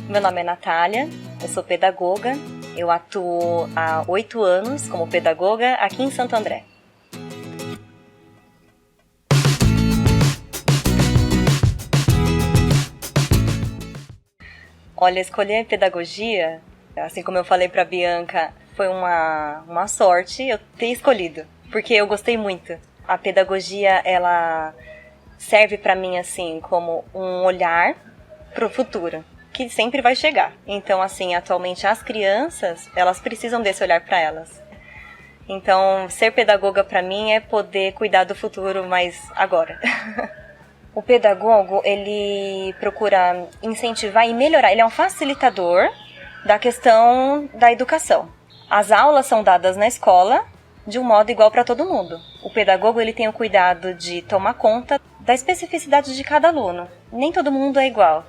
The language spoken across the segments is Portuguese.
Meu nome é Natália, eu sou pedagoga, eu atuo há 8 anos como pedagoga aqui em Santo André. Olha, escolher pedagogia, assim como eu falei para a Bianca, foi uma sorte eu ter escolhido, porque eu gostei muito. A pedagogia, ela serve para mim assim como um olhar para o futuro, que sempre vai chegar. Então, assim, atualmente as crianças, elas precisam desse olhar para elas. Então, ser pedagoga para mim é poder cuidar do futuro, mas agora. O pedagogo, ele procura incentivar e melhorar, ele é um facilitador da questão da educação. As aulas são dadas na escola de um modo igual para todo mundo. O pedagogo, ele tem o cuidado de tomar conta da especificidade de cada aluno. Nem todo mundo é igual.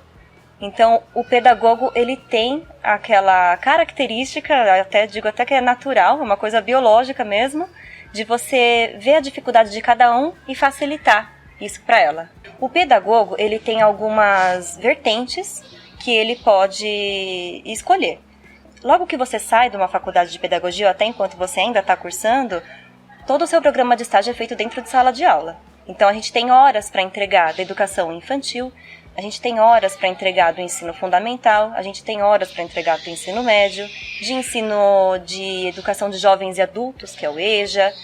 Então, o pedagogo, ele tem aquela característica, digo até que é natural, uma coisa biológica mesmo, de você ver a dificuldade de cada um e facilitar isso para ela. O pedagogo, ele tem algumas vertentes que ele pode escolher. Logo que você sai de uma faculdade de pedagogia, ou até enquanto você ainda está cursando, todo o seu programa de estágio é feito dentro de sala de aula. Então, a gente tem horas para entregar da educação infantil, a gente tem horas para entregar do ensino fundamental, a gente tem horas para entregar do ensino médio, de ensino de educação de jovens e adultos, que é o EJA,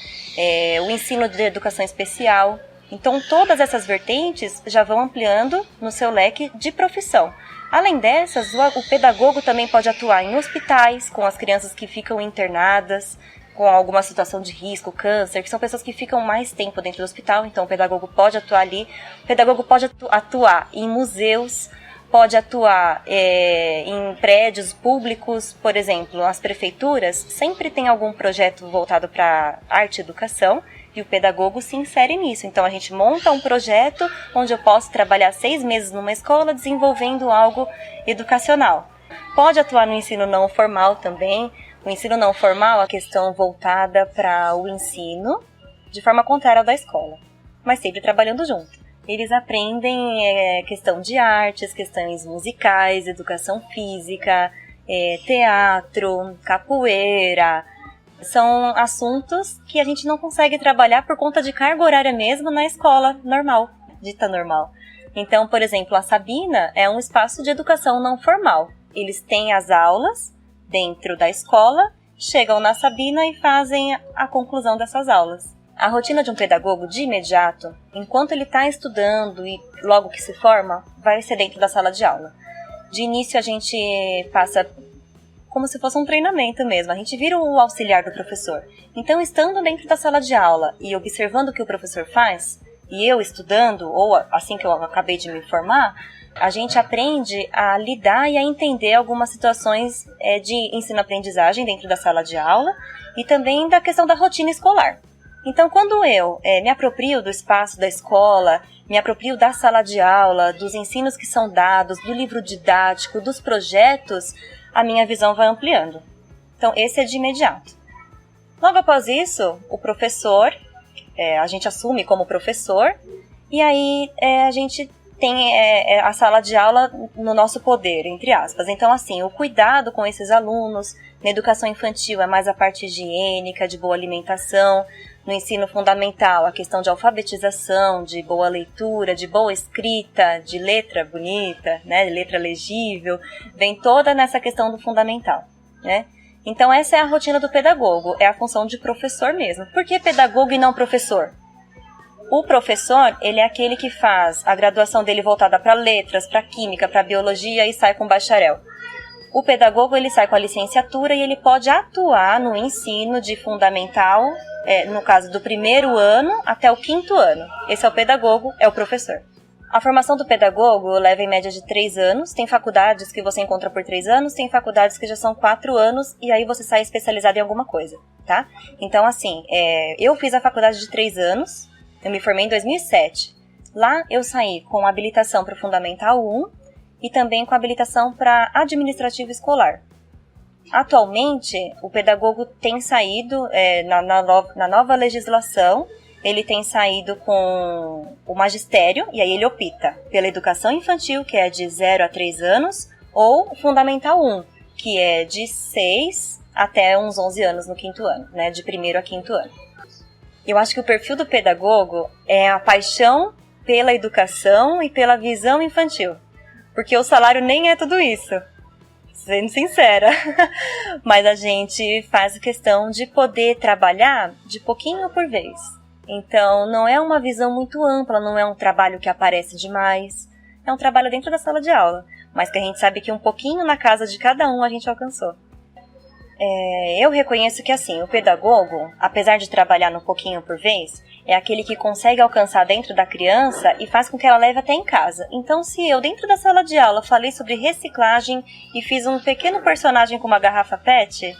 o ensino de educação especial. Então, todas essas vertentes já vão ampliando no seu leque de profissão. Além dessas, o pedagogo também pode atuar em hospitais, com as crianças que ficam internadas, com alguma situação de risco, câncer, que são pessoas que ficam mais tempo dentro do hospital, então o pedagogo pode atuar ali. O pedagogo pode atuar em museus, pode atuar em prédios públicos, por exemplo, as prefeituras sempre tem algum projeto voltado para arte e educação, e o pedagogo se insere nisso. Então a gente monta um projeto onde eu posso trabalhar 6 meses numa escola desenvolvendo algo educacional. Pode atuar no ensino não formal também. O ensino não formal é a questão voltada para o ensino de forma contrária ao da escola, mas sempre trabalhando junto. Eles aprendem questão de artes, questões musicais, educação física, teatro, capoeira. São assuntos que a gente não consegue trabalhar por conta de carga horária mesmo na escola normal, dita normal. Então, por exemplo, a Sabina é um espaço de educação não formal. Eles têm as aulas dentro da escola, chegam na Sabina e fazem a conclusão dessas aulas. A rotina de um pedagogo, de imediato, enquanto ele está estudando e logo que se forma, vai ser dentro da sala de aula. De início a gente passa como se fosse um treinamento mesmo, a gente vira o auxiliar do professor. Então, estando dentro da sala de aula e observando o que o professor faz, e eu estudando, ou assim que eu acabei de me formar, a gente aprende a lidar e a entender algumas situações de ensino-aprendizagem dentro da sala de aula e também da questão da rotina escolar. Então, quando eu me aproprio do espaço da escola, me aproprio da sala de aula, dos ensinos que são dados, do livro didático, dos projetos, a minha visão vai ampliando. Então, esse é de imediato. Logo após isso, o professor, a gente assume como professor, e aí a gente tem a sala de aula no nosso poder, entre aspas. Então, assim, o cuidado com esses alunos, na educação infantil é mais a parte higiênica, de boa alimentação, no ensino fundamental, a questão de alfabetização, de boa leitura, de boa escrita, de letra bonita, né, de letra legível, vem toda nessa questão do fundamental, né? Então, essa é a rotina do pedagogo, é a função de professor mesmo. Por que pedagogo e não professor? O professor, ele é aquele que faz a graduação dele voltada para letras, para química, para biologia e sai com bacharel. O pedagogo, ele sai com a licenciatura e ele pode atuar no ensino de fundamental, no caso do 1º ano até o 5º ano. Esse é o pedagogo, é o professor. A formação do pedagogo leva em média de 3 anos, tem faculdades que você encontra por 3 anos, tem faculdades que já são 4 anos e aí você sai especializado em alguma coisa, tá? Então, assim, eu fiz a faculdade de 3 anos, eu me formei em 2007. Lá eu saí com habilitação para o Fundamental 1 e também com habilitação para administrativo escolar. Atualmente, o pedagogo tem saído, na nova legislação, ele tem saído com o magistério, e aí ele opta pela educação infantil, que é de 0 a 3 anos, ou o Fundamental 1, que é de 6 até uns 11 anos no 5º ano, né, de 1º a 5º ano. Eu acho que o perfil do pedagogo é a paixão pela educação e pela visão infantil, porque o salário nem é tudo isso, sendo sincera, mas a gente faz questão de poder trabalhar de pouquinho por vez. Então não é uma visão muito ampla, não é um trabalho que aparece demais, é um trabalho dentro da sala de aula, mas que a gente sabe que um pouquinho na casa de cada um a gente alcançou. Eu reconheço que assim, o pedagogo, apesar de trabalhar no pouquinho por vez, é aquele que consegue alcançar dentro da criança e faz com que ela leve até em casa. Então, se eu dentro da sala de aula falei sobre reciclagem e fiz um pequeno personagem com uma garrafa PET,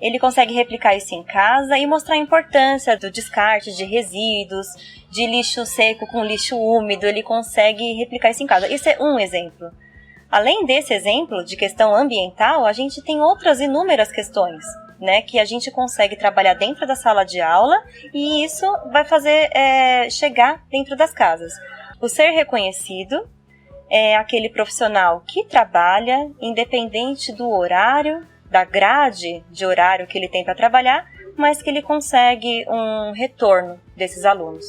ele consegue replicar isso em casa e mostrar a importância do descarte de resíduos, de lixo seco com lixo úmido, ele consegue replicar isso em casa. Isso é um exemplo. Além desse exemplo de questão ambiental, a gente tem outras inúmeras questões, né, que a gente consegue trabalhar dentro da sala de aula e isso vai fazer chegar dentro das casas. O ser reconhecido é aquele profissional que trabalha, independente do horário, da grade de horário que ele tem para trabalhar, mas que ele consegue um retorno desses alunos.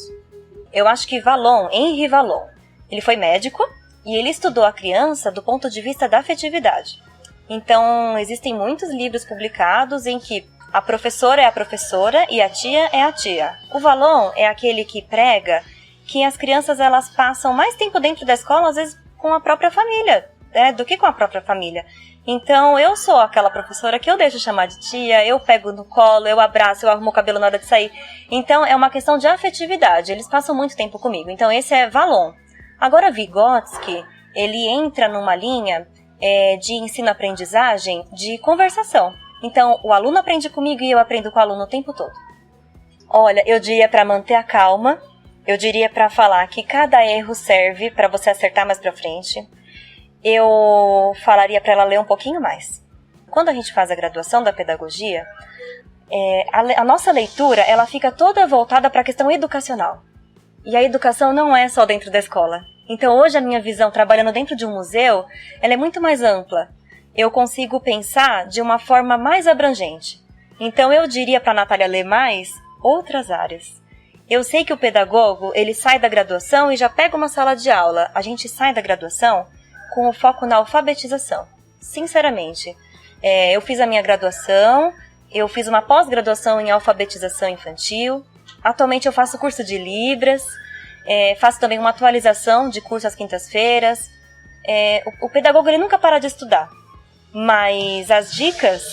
Eu acho que Henri Vallon, ele foi médico, e ele estudou a criança do ponto de vista da afetividade. Então, existem muitos livros publicados em que a professora é a professora e a tia é a tia. O Vallon é aquele que prega que as crianças elas passam mais tempo dentro da escola, às vezes com a própria família, do que com a própria família. Então, eu sou aquela professora que eu deixo chamar de tia, eu pego no colo, eu abraço, eu arrumo o cabelo na hora de sair. Então, é uma questão de afetividade, eles passam muito tempo comigo. Então, esse é Vallon. Agora, Vygotsky, ele entra numa linha de ensino-aprendizagem de conversação. Então, o aluno aprende comigo e eu aprendo com o aluno o tempo todo. Olha, eu diria para manter a calma, eu diria para falar que cada erro serve para você acertar mais para frente. Eu falaria para ela ler um pouquinho mais. Quando a gente faz a graduação da pedagogia, a nossa leitura ela fica toda voltada para a questão educacional. E a educação não é só dentro da escola. Então hoje a minha visão, trabalhando dentro de um museu, ela é muito mais ampla. Eu consigo pensar de uma forma mais abrangente. Então eu diria para a Natália ler mais outras áreas. Eu sei que o pedagogo, ele sai da graduação e já pega uma sala de aula. A gente sai da graduação com o foco na alfabetização. Sinceramente, eu fiz a minha graduação, eu fiz uma pós-graduação em alfabetização infantil. Atualmente eu faço curso de Libras, faço também uma atualização de curso às quintas-feiras. O pedagogo ele nunca para de estudar, mas as dicas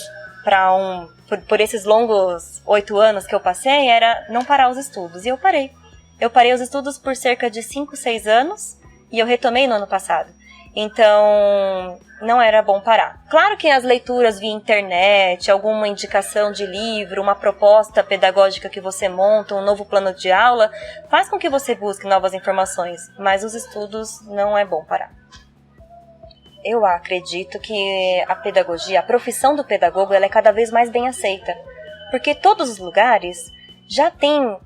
por esses longos 8 anos que eu passei era não parar os estudos, e eu parei. Eu parei os estudos por cerca de 5, 6 anos e eu retomei no ano passado. Então, não era bom parar. Claro que as leituras via internet, alguma indicação de livro, uma proposta pedagógica que você monta, um novo plano de aula, faz com que você busque novas informações, mas os estudos não é bom parar. Eu acredito que a pedagogia, a profissão do pedagogo, ela é cada vez mais bem aceita, porque todos os lugares já têm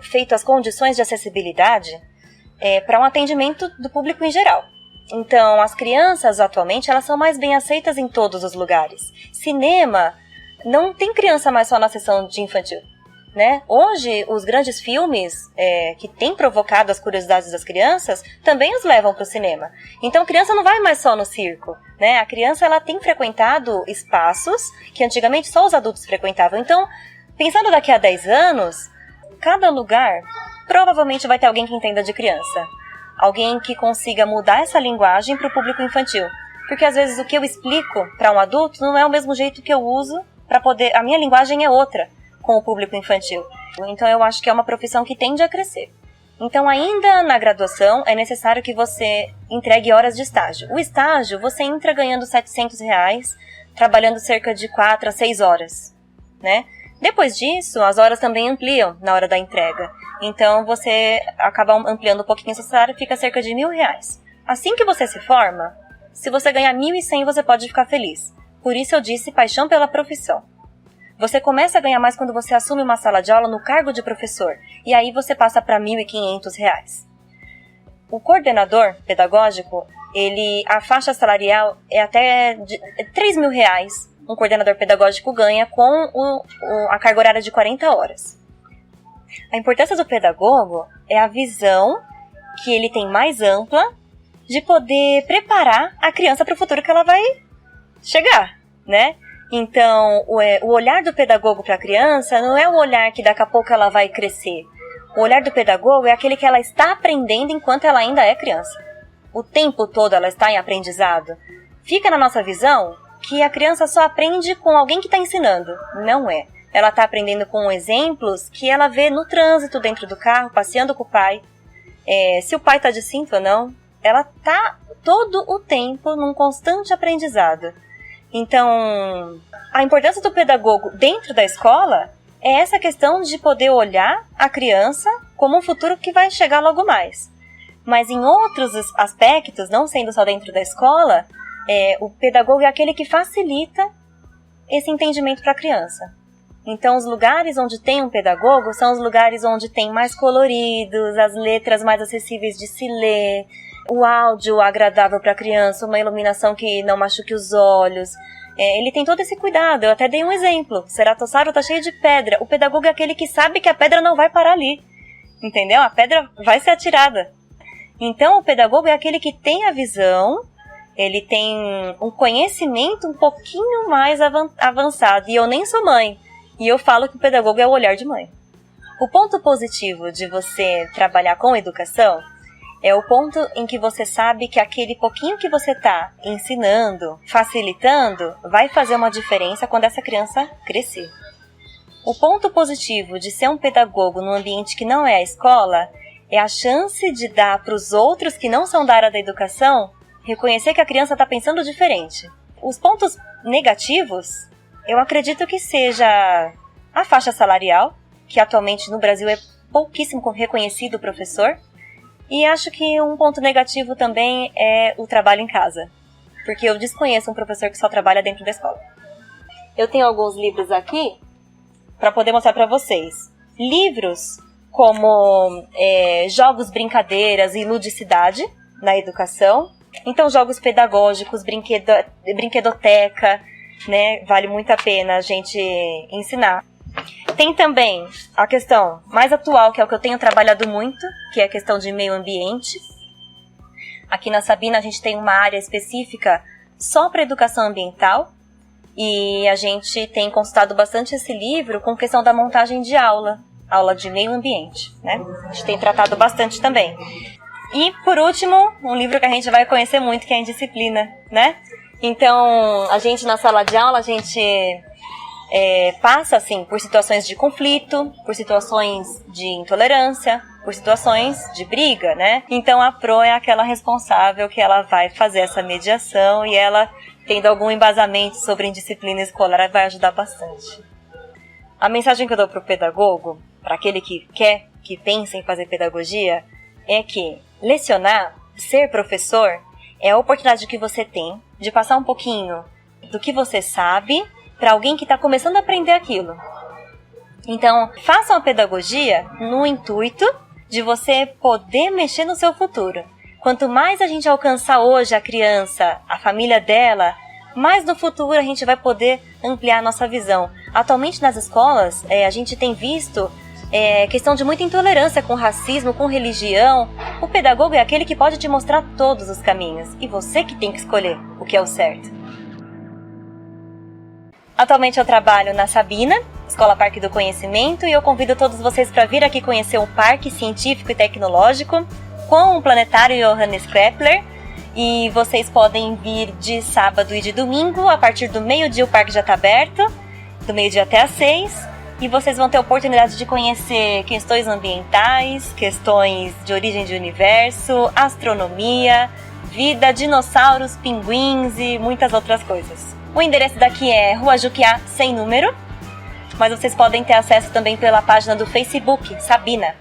feito as condições de acessibilidade para um atendimento do público em geral. Então, as crianças, atualmente, elas são mais bem aceitas em todos os lugares. Cinema, não tem criança mais só na sessão de infantil, né? Hoje, os grandes filmes que têm provocado as curiosidades das crianças, também os levam para o cinema. Então, a criança não vai mais só no circo, né? A criança, ela tem frequentado espaços que antigamente só os adultos frequentavam. Então, pensando daqui a 10 anos, cada lugar provavelmente vai ter alguém que entenda de criança. Alguém que consiga mudar essa linguagem para o público infantil. Porque às vezes o que eu explico para um adulto não é o mesmo jeito que eu uso para poder... A minha linguagem é outra com o público infantil. Então eu acho que é uma profissão que tende a crescer. Então ainda na graduação é necessário que você entregue horas de estágio. O estágio você entra ganhando R$700, trabalhando cerca de 4 a 6 horas, né? Depois disso, as horas também ampliam na hora da entrega. Então, você acaba ampliando um pouquinho o seu salário e fica cerca de R$1.000. Assim que você se forma, se você ganhar 1.100, você pode ficar feliz. Por isso eu disse paixão pela profissão. Você começa a ganhar mais quando você assume uma sala de aula no cargo de professor. E aí você passa para R$1.500. O coordenador pedagógico, a faixa salarial é até R$3.000. Um coordenador pedagógico ganha com a carga horária de 40 horas. A importância do pedagogo é a visão que ele tem mais ampla de poder preparar a criança para o futuro que ela vai chegar, né? Então, o olhar do pedagogo para a criança não é o olhar que daqui a pouco ela vai crescer. O olhar do pedagogo é aquele que ela está aprendendo enquanto ela ainda é criança. O tempo todo ela está em aprendizado. Fica na nossa visão que a criança só aprende com alguém que está ensinando. Não é. Ela está aprendendo com exemplos que ela vê no trânsito, dentro do carro, passeando com o pai. Se o pai está de cinto ou não. Ela está todo o tempo num constante aprendizado. Então, a importância do pedagogo dentro da escola é essa questão de poder olhar a criança como um futuro que vai chegar logo mais. Mas em outros aspectos, não sendo só dentro da escola, o pedagogo é aquele que facilita esse entendimento para a criança. Então, os lugares onde tem um pedagogo são os lugares onde tem mais coloridos, as letras mais acessíveis de se ler, o áudio agradável para a criança, uma iluminação que não machuque os olhos. Ele tem todo esse cuidado. Eu até dei um exemplo. Ceratossauro está cheio de pedra. O pedagogo é aquele que sabe que a pedra não vai parar ali. Entendeu? A pedra vai ser atirada. Então, o pedagogo é aquele que tem a visão, ele tem um conhecimento um pouquinho mais avançado. E eu nem sou mãe. E eu falo que o pedagogo é o olhar de mãe. O ponto positivo de você trabalhar com educação é o ponto em que você sabe que aquele pouquinho que você está ensinando, facilitando, vai fazer uma diferença quando essa criança crescer. O ponto positivo de ser um pedagogo num ambiente que não é a escola é a chance de dar para os outros que não são da área da educação reconhecer que a criança está pensando diferente. Os pontos negativos, eu acredito que seja a faixa salarial, que atualmente no Brasil é pouquíssimo reconhecido o professor. E acho que um ponto negativo também é o trabalho em casa, porque eu desconheço um professor que só trabalha dentro da escola. Eu tenho alguns livros aqui para poder mostrar para vocês. Livros como jogos, brincadeiras e ludicidade na educação. Então, jogos pedagógicos, brinquedoteca, né? Vale muito a pena a gente ensinar. Tem também a questão mais atual, que é o que eu tenho trabalhado muito, que é a questão de meio ambiente. Aqui na Sabina a gente tem uma área específica só para educação ambiental e a gente tem consultado bastante esse livro com questão da montagem de aula de meio ambiente, né? A gente tem tratado bastante também. E, por último, um livro que a gente vai conhecer muito, que é a Indisciplina, né? Então, a gente na sala de aula, a gente passa, assim, por situações de conflito, por situações de intolerância, por situações de briga, né? Então, a Pro é aquela responsável que ela vai fazer essa mediação e ela, tendo algum embasamento sobre indisciplina escolar, vai ajudar bastante. A mensagem que eu dou para o pedagogo, para aquele que quer, que pensa em fazer pedagogia, é que lecionar, ser professor, é a oportunidade que você tem de passar um pouquinho do que você sabe para alguém que está começando a aprender aquilo. Então, façam a pedagogia no intuito de você poder mexer no seu futuro. Quanto mais a gente alcançar hoje a criança, a família dela, mais no futuro a gente vai poder ampliar a nossa visão. Atualmente nas escolas, a gente tem visto questão de muita intolerância com racismo, com religião. O pedagogo é aquele que pode te mostrar todos os caminhos. E você que tem que escolher o que é o certo. Atualmente eu trabalho na Sabina, Escola Parque do Conhecimento, e eu convido todos vocês para vir aqui conhecer o Parque Científico e Tecnológico com o Planetário Johannes Kepler. E vocês podem vir de sábado e de domingo, a partir do meio-dia o parque já está aberto, do meio-dia até às 6. E vocês vão ter a oportunidade de conhecer questões ambientais, questões de origem de universo, astronomia, vida, dinossauros, pinguins e muitas outras coisas. O endereço daqui é Rua Juquiá, sem número, mas vocês podem ter acesso também pela página do Facebook, Sabina.